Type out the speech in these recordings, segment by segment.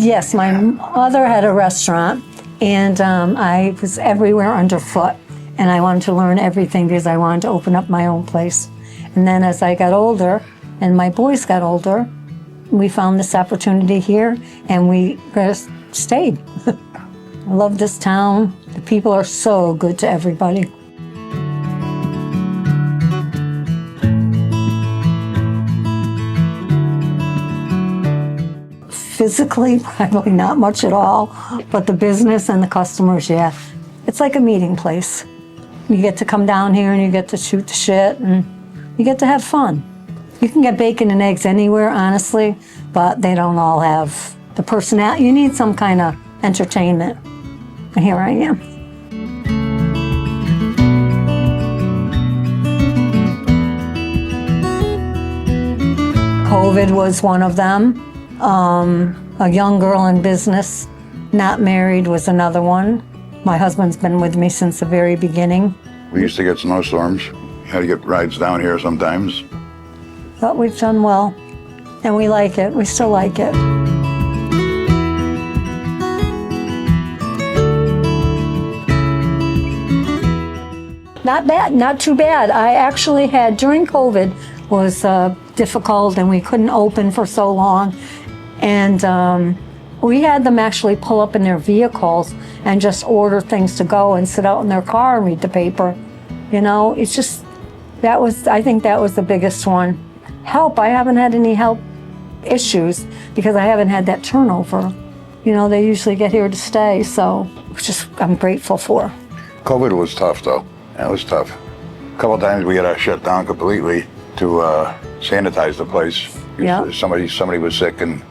Yes, my mother had a restaurant, and I was everywhere underfoot, and I wanted to learn everything because I wanted to open up my own place. And then as I got older, and my boys got older, we found this opportunity here, and we just stayed. I love this town. The people are so good to everybody. Physically, probably not much at all, but the business and the customers, yeah. It's like a meeting place. You get to come down here and you get to shoot the shit and you get to have fun. You can get bacon and eggs anywhere, honestly, but they don't all have the personality. You need some kind of entertainment. And here I am. COVID was one of them. A young girl in business, not married, was another one. My husband's been with me since the very beginning. We used to get snowstorms. Had to get rides down here sometimes. But we've done well, and we like it. We still like it. Not bad, not too bad. I actually had, during COVID, was difficult and we couldn't open for so long. And we had them actually pull up in their vehicles and just order things to go and sit out in their car and read the paper. You know, it's just, I think that was the biggest one. Help, I haven't had any help issues because I haven't had that turnover. You know, they usually get here to stay, so it's just, I'm grateful for. COVID was tough though. That was tough. A couple of times we had to shut down completely to sanitize the place. Yeah. Somebody was sick and...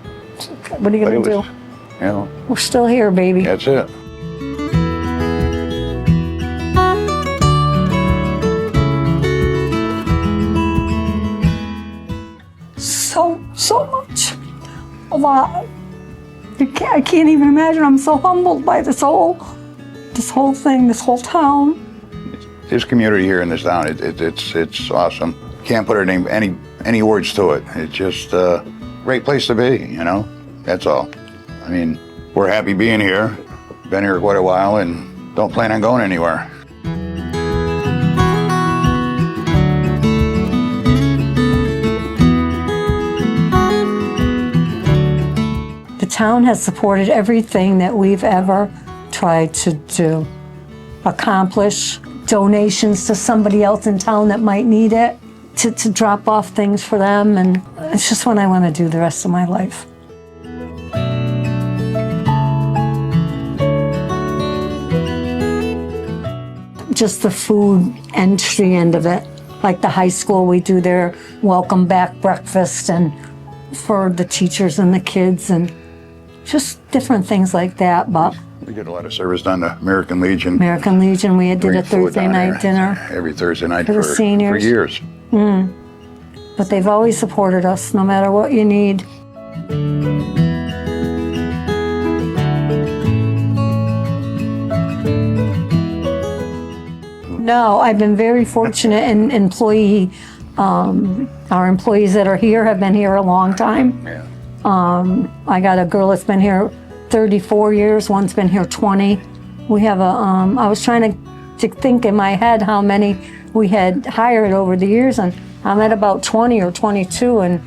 What are you gonna do? You know. We're still here, baby. That's it. So much. A lot. I can't even imagine. I'm so humbled by this whole thing, this whole town. This community here in this town, it's awesome. Can't put any words to it. It's just a great place to be, you know? That's all. I mean, we're happy being here. Been here quite a while and don't plan on going anywhere. The town has supported everything that we've ever tried to do, accomplish, donations to somebody else in town that might need it, to drop off things for them, and it's just what I want to do the rest of my life. Just the food entry end of it, like the high school, we do their welcome back breakfast and for the teachers and the kids and just different things like that. But we did a lot of service down to American Legion. American Legion, we did a Thursday night dinner. Every Thursday night for the seniors. For years. But they've always supported us, no matter what you need. No, I've been very fortunate in our employees that are here have been here a long time. Yeah. I got a girl that's been here 34 years, one's been here 20. We have I was trying to think in my head how many we had hired over the years, and I'm at about 20 or 22, and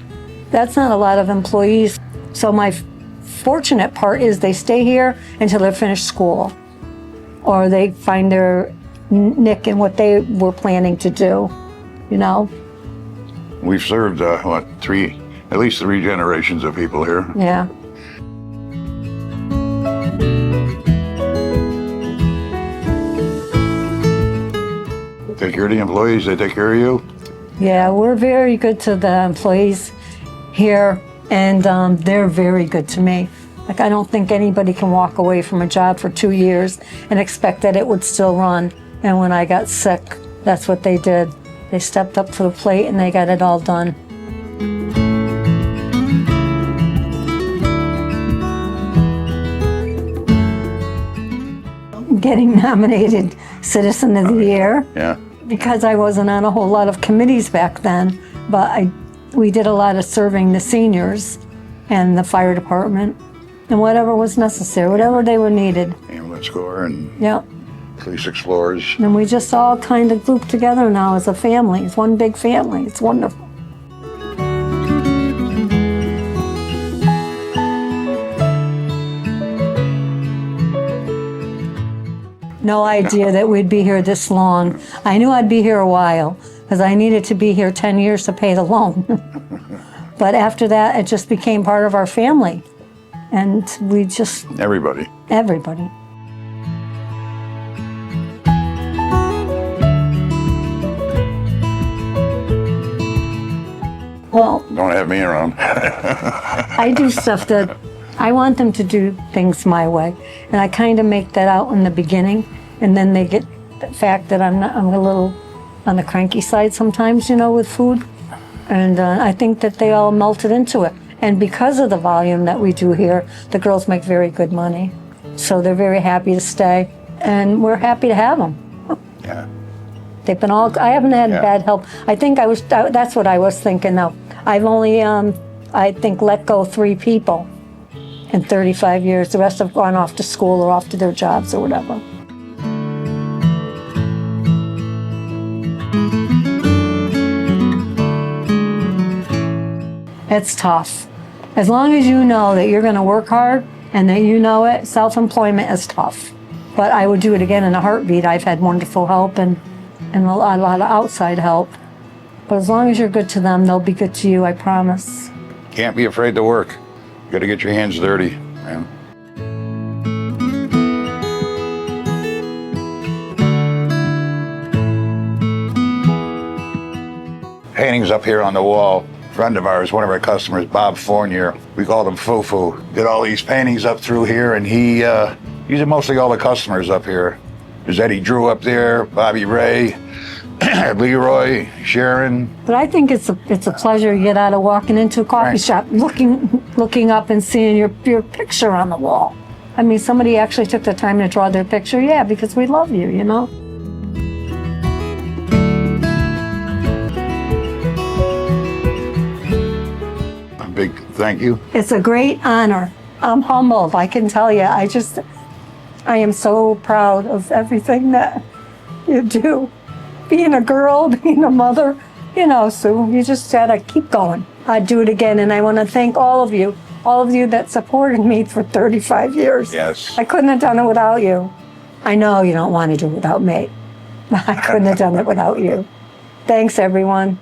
that's not a lot of employees. So my fortunate part is they stay here until they finish school, or they find their nick in what they were planning to do, you know? We've served, at least three generations of people here. Yeah. Take care of the employees, they take care of you. Yeah, we're very good to the employees here, and they're very good to me. Like, I don't think anybody can walk away from a job for 2 years and expect that it would still run. And when I got sick, that's what they did. They stepped up to the plate and they got it all done. Getting nominated Citizen of the Year. Yeah. Because I wasn't on a whole lot of committees back then, but we did a lot of serving the seniors and the fire department. and whatever was necessary, whatever they were needed. Ambulance Corps and Yep. police explorers. And we just all kind of grouped together now as a family. It's one big family. It's wonderful. No idea that we'd be here this long. I knew I'd be here a while because I needed to be here 10 years to pay the loan. But after that, it just became part of our family. And we just, Everybody. everybody. Well, Don't have me around. I do stuff that I want them to do things my way, and I kind of make that out in the beginning, and then they get the fact that I'm a little on the cranky side sometimes, with food, and I think that they all melted into it. And because of the volume that we do here, the girls make very good money, so they're very happy to stay, and we're happy to have them. Yeah. They've been all. I haven't had Yeah. bad help. I think that's what I was thinking. Though I've only, I think, let go 3 people in 35 years. The rest have gone off to school or off to their jobs or whatever. It's tough. As long as you know that you're going to work hard and that you know it, self-employment is tough. But I would do it again in a heartbeat. I've had wonderful help and a lot of outside help. But as long as you're good to them, they'll be good to you, I promise. Can't be afraid to work. You got to get your hands dirty, man. Paintings up here on the wall. A friend of ours, one of our customers, Bob Fournier, we called him Foo-Foo, did all these paintings up through here, and he did mostly all the customers up here. There's Eddie Drew up there, Bobby Ray, Leroy, Sharon. But I think it's a pleasure to get out of walking into a coffee Right. shop, looking up and seeing your picture on the wall. I mean, somebody actually took the time to draw their picture. Yeah, because we love you, A big thank you. It's a great honor. I'm humbled, I can tell you. I am so proud of everything that you do. Being a girl, being a mother, so you just gotta keep going. I'd do it again, and I want to thank all of you that supported me for 35 years. Yes. I couldn't have done it without you. I know you don't want to do it without me, but I couldn't have done it without you. Thanks, everyone.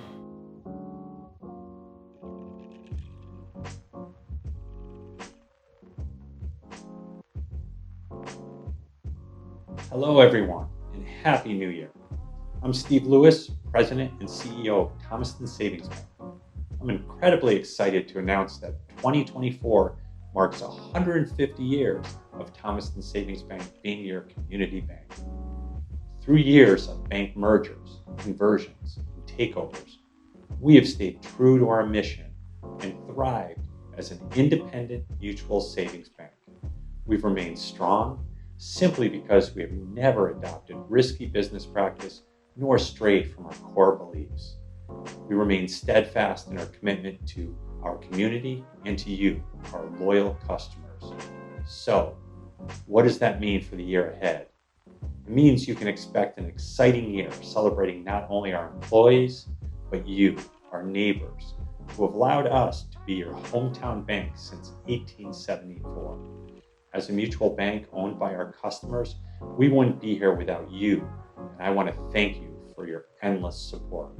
Hello, everyone, and Happy New Year. I'm Steve Lewis, President and CEO of Thomaston Savings Bank. I'm incredibly excited to announce that 2024 marks 150 years of Thomaston Savings Bank being your community bank. Through years of bank mergers, conversions, and takeovers, we have stayed true to our mission and thrived as an independent mutual savings bank. We've remained strong simply because we have never adopted risky business practice nor strayed from our core beliefs. We remain steadfast in our commitment to our community and to you, our loyal customers. So, what does that mean for the year ahead? It means you can expect an exciting year celebrating not only our employees, but you, our neighbors, who have allowed us to be your hometown bank since 1874. As a mutual bank owned by our customers, we wouldn't be here without you, and I want to thank you for your endless support.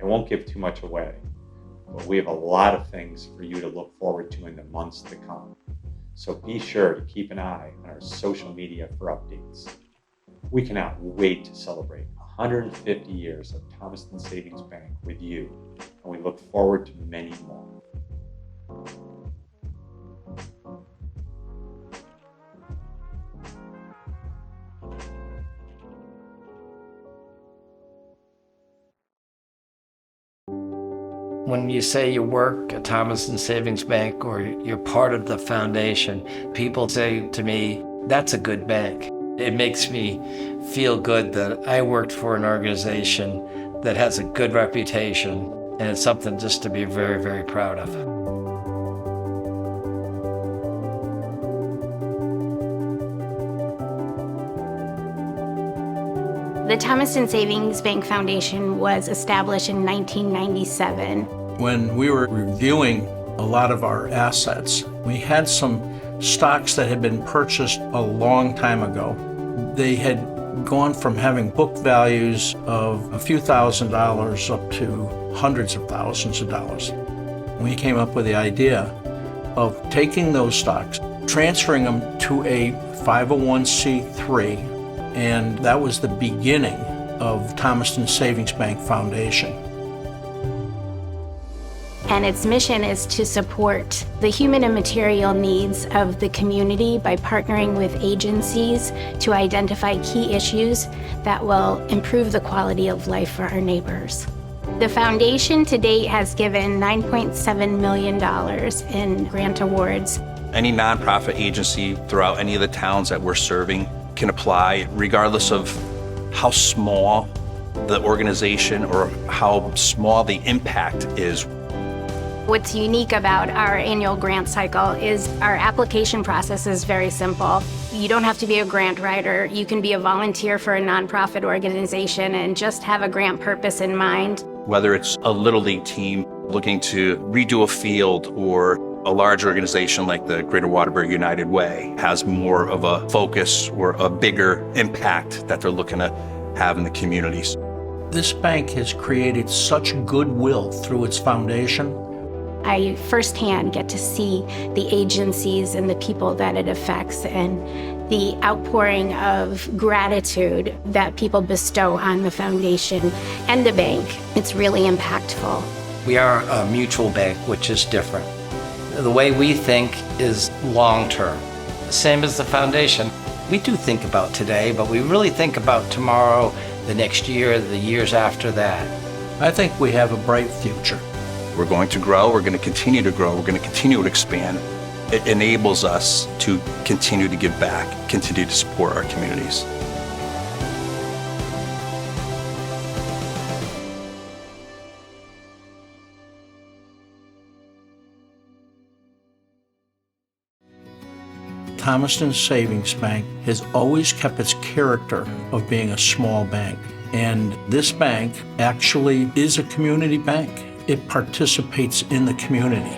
I won't give too much away, but we have a lot of things for you to look forward to in the months to come. So be sure to keep an eye on our social media for updates. We cannot wait to celebrate 150 years of Thomaston Savings Bank with you, and we look forward to many more. When you say you work at Thomaston Savings Bank or you're part of the foundation, people say to me, that's a good bank. It makes me feel good that I worked for an organization that has a good reputation, and it's something just to be very, very proud of. The Thomaston Savings Bank Foundation was established in 1997. When we were reviewing a lot of our assets, we had some stocks that had been purchased a long time ago. They had gone from having book values of a few $1,000s up to hundreds of thousands of dollars. We came up with the idea of taking those stocks, transferring them to a 501c3, and that was the beginning of Thomaston Savings Bank Foundation. And its mission is to support the human and material needs of the community by partnering with agencies to identify key issues that will improve the quality of life for our neighbors. The foundation to date has given $9.7 million in grant awards. Any nonprofit agency throughout any of the towns that we're serving can apply, regardless of how small the organization or how small the impact is. What's unique about our annual grant cycle is our application process is very simple. You don't have to be a grant writer. You can be a volunteer for a nonprofit organization and just have a grant purpose in mind. Whether it's a Little League team looking to redo a field, or a large organization like the Greater Waterbury United Way has more of a focus or a bigger impact that they're looking to have in the communities. This bank has created such goodwill through its foundation. I firsthand get to see the agencies and the people that it affects and the outpouring of gratitude that people bestow on the foundation and the bank. It's really impactful. We are a mutual bank, which is different. The way we think is long-term, same as the foundation. We do think about today, but we really think about tomorrow, the next year, the years after that. I think we have a bright future. We're going to grow, we're going to continue to grow, we're going to continue to expand. It enables us to continue to give back, continue to support our communities. Thomaston Savings Bank has always kept its character of being a small bank. And this bank actually is a community bank. It participates in the community.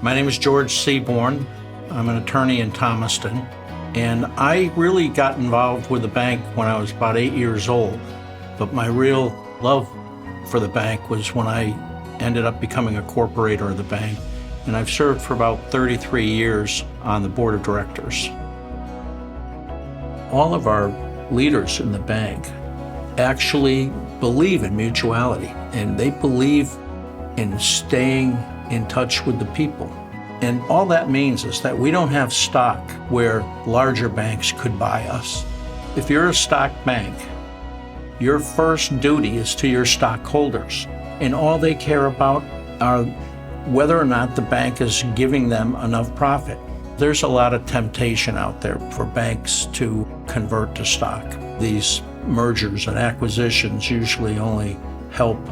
My name is George Seaborn. I'm an attorney in Thomaston. And I really got involved with the bank when I was about 8 years old. But my real love for the bank was when I ended up becoming a corporator of the bank. And I've served for about 33 years on the board of directors. All of our leaders in the bank actually believe in mutuality, and they believe in staying in touch with the people. And all that means is that we don't have stock where larger banks could buy us. If you're a stock bank, your first duty is to your stockholders, and all they care about are whether or not the bank is giving them enough profit. There's a lot of temptation out there for banks to convert to stock. These mergers and acquisitions usually only help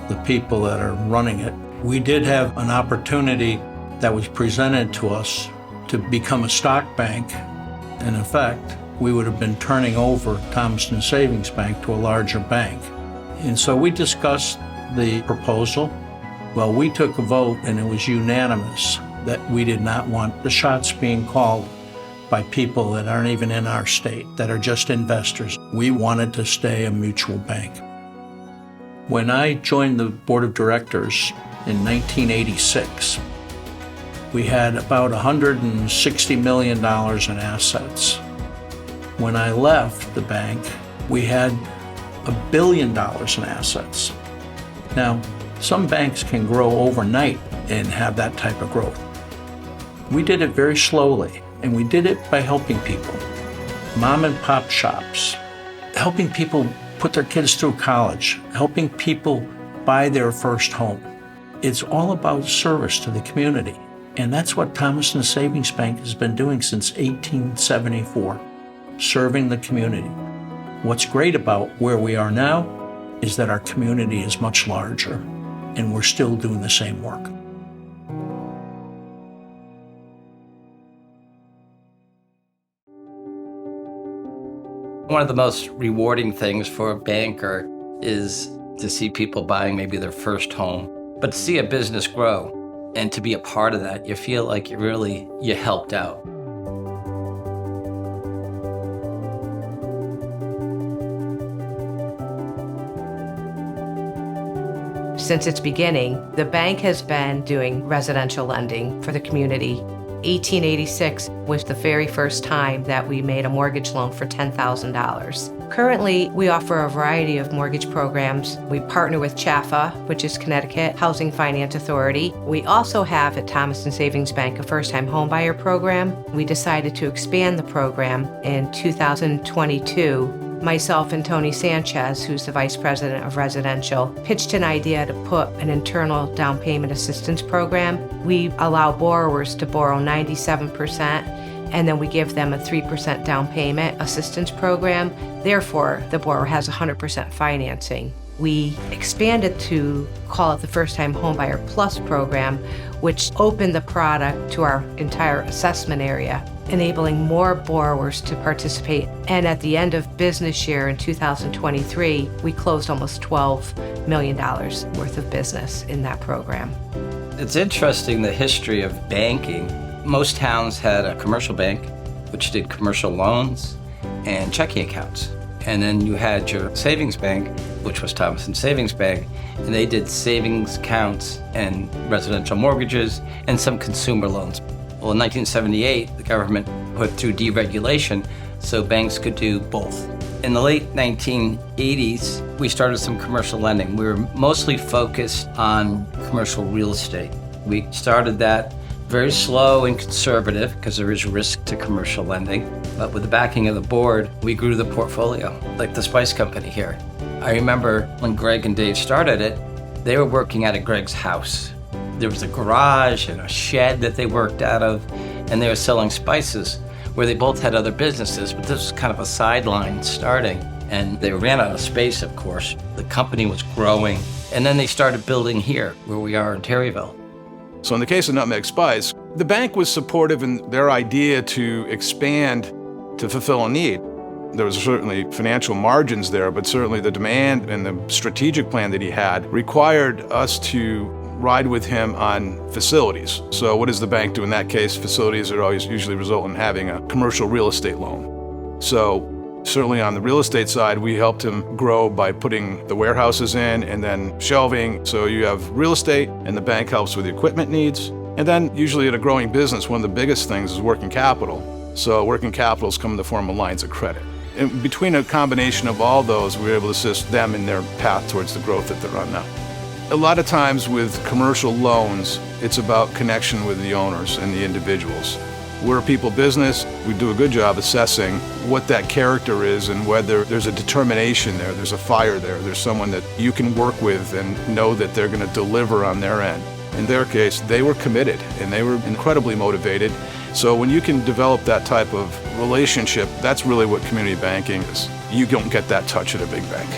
the people that are running it. We did have an opportunity that was presented to us to become a stock bank. In effect, we would have been turning over Thomaston Savings Bank to a larger bank. And so we discussed the proposal. Well, we took a vote, and it was unanimous that we did not want the shots being called by people that aren't even in our state, that are just investors. We wanted to stay a mutual bank. When I joined the board of directors in 1986, we had about $160 million in assets. When I left the bank, we had $1 billion in assets. Now, some banks can grow overnight and have that type of growth. We did it very slowly, and we did it by helping people. Mom and pop shops, helping people put their kids through college, helping people buy their first home. It's all about service to the community, and that's what Thomaston Savings Bank has been doing since 1874, serving the community. What's great about where we are now is that our community is much larger, and we're still doing the same work. One of the most rewarding things for a banker is to see people buying maybe their first home, but to see a business grow and to be a part of that, you feel like you helped out. Since its beginning, the bank has been doing residential lending for the community. 1886 was the very first time that we made a mortgage loan for $10,000. Currently, we offer a variety of mortgage programs. We partner with CHAFA, which is Connecticut Housing Finance Authority. We also have at Thomaston Savings Bank a first-time homebuyer program. We decided to expand the program in 2022. Myself and Tony Sanchez, who's the Vice President of Residential, pitched an idea to put an internal down payment assistance program. We allow borrowers to borrow 97%, and then we give them a 3% down payment assistance program. Therefore, the borrower has 100% financing. We expanded to call it the First Time Homebuyer Plus program, which opened the product to our entire assessment area, enabling more borrowers to participate. And at the end of business year in 2023, we closed almost $12 million worth of business in that program. It's interesting, the history of banking. Most towns had a commercial bank, which did commercial loans and checking accounts. And then you had your savings bank, which was Thomaston Savings Bank, and they did savings accounts and residential mortgages and some consumer loans. Well, in 1978, the government put through deregulation so banks could do both. In the late 1980s, we started some commercial lending. We were mostly focused on commercial real estate. We started that very slow and conservative because there is risk to commercial lending. But with the backing of the board, we grew the portfolio, like the Spice Company here. I remember when Greg and Dave started it, they were working out of Greg's house. There was a garage and a shed that they worked out of, and they were selling spices where they both had other businesses, but this was kind of a sideline starting. And they ran out of space, of course. The company was growing, and then they started building here, where we are in Terryville. So in the case of Nutmeg Spice, the bank was supportive in their idea to expand to fulfill a need. There was certainly financial margins there, but certainly the demand and the strategic plan that he had required us to ride with him on facilities. So what does the bank do in that case? Facilities are always usually result in having a commercial real estate loan. So certainly on the real estate side, we helped him grow by putting the warehouses in and then shelving. So you have real estate and the bank helps with the equipment needs. And then usually at a growing business, one of the biggest things is working capital. So working capitals come in the form of lines of credit. And between a combination of all those, we were able to assist them in their path towards the growth that they're on now. A lot of times with commercial loans, it's about connection with the owners and the individuals. We're a people business. We do a good job assessing what that character is and whether there's a determination there, there's a fire there, there's someone that you can work with and know that they're going to deliver on their end. In their case, they were committed and they were incredibly motivated. So when you can develop that type of relationship, that's really what community banking is. You don't get that touch at a big bank.